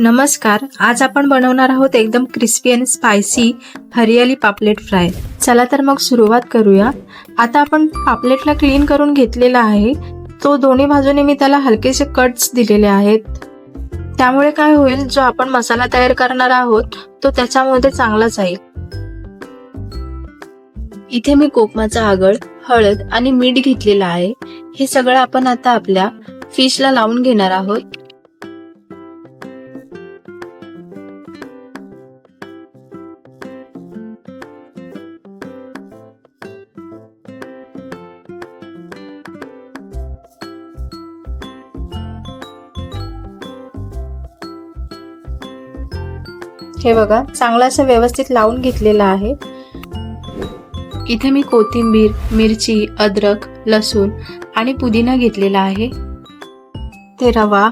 नमस्कार, आज आपण बनवणार आहोत एकदम क्रिस्पी आणि स्पायसी हरियाली पापलेट फ्राय। चला तर मग सुरुवात करूया। आता आपण पापलेटला क्लीन करून घेतलेला आहे। तो दोन्ही बाजूने मी त्याला हलकेसे कट्स दिलेले आहेत। त्यामुळे काय होईल, जो आपण मसाला तयार करणार आहोत तो त्याच्यामध्ये चांगला जाईल। इथे मी कोकमाचा आगळ, हळद आणि मीठ घेतलेला आहे। हे सगळं आपण आता आपल्या फिशला लावून घेणार आहोत। हे बघा, चांगलं असं व्यवस्थित लावून घेतलेलं आहे। इथे मी कोथिंबीर, मिरची, अद्रक, लसूण आणि पुदिना घेतलेला आहे। ते रवा,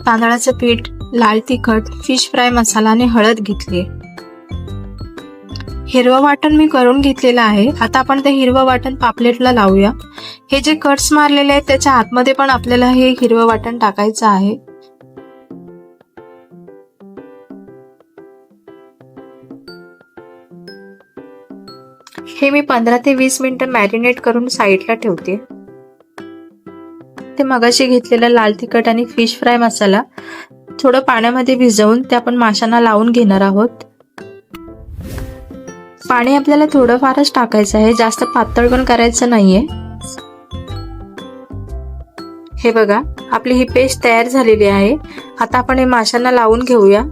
तांदळाचं पीठ, लाल तिखट, फिश फ्राय मसाला आणि हळद घेतली। हिरवं वाटण मी करून घेतलेलं आहे। आता आपण ते हिरवं वाटण पापलेटला लावूया। हे जे कट्स मारलेले आहेत त्याच्या आतमध्ये पण आपल्याला हे हिरवं वाटण टाकायचं आहे। हे मी 15 ते 20 मिनिटं मॅरिनेट करून साईडला ठेवते। ते मगाशी घेतलेला लाल तिखट आणि फिश फ्राय मसाला थोडं पाण्यामध्ये भिजवून ते आपण माशांना लावून घेणार आहोत। पाणी आपल्याला थोडं फारच टाकायचं आहे, जास्त पातळ पण करायचं नाहीये। हे बघा, आपली ही पेस्ट तयार झालेली आहे। आता आपण हे माशांना लावून घेऊया।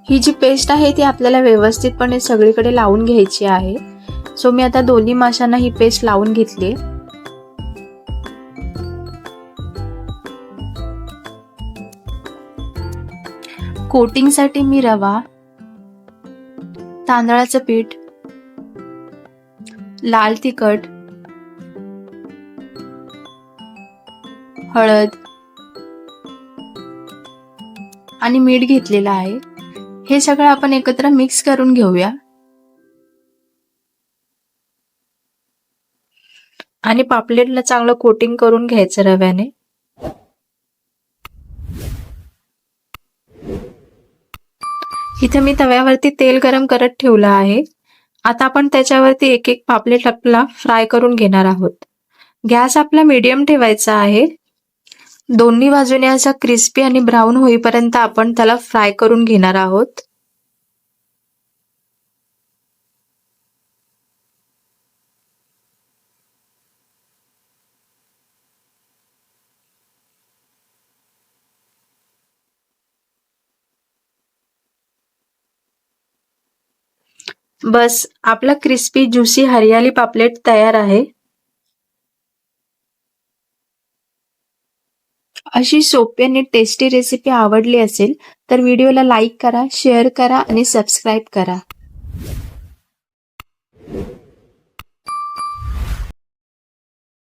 ही जी पेस्ट आहे ती आपल्याला व्यवस्थितपणे सगळीकडे लावून घ्यायची आहे। सो मी आता दोन्ही माशांना ही पेस्ट लावून घेतली। कोटिंगसाठी मी रवा, तांदळाचं पीठ, लाल तिखट, हळद आणि मीठ घेतलेलं आहे। हे सगळं आपण एकत्र मिक्स करून घेऊया आणि पापलेटला चांगलं कोटिंग करून घ्यायचं रव्याने। इथे मी तव्यावरती तेल गरम करत ठेवलं आहे। आता आपण त्याच्यावरती एक एक पापलेट आपला फ्राय करून घेणार आहोत। गॅस आपला मीडियम ठेवायचा आहे। दोन्ही बाजूने असा क्रिस्पी आणि ब्राऊन होईपर्यंत आपण त्याला फ्राय करून घेणार आहोत। बस, आपला क्रिस्पी ज्युसी हरियाली पापलेट तयार आहे। अशी सोपी आणि टेस्टी रेसिपी आवडली असेल तर व्हिडिओला लाईक करा, शेअर करा आणि सबस्क्राईब करा।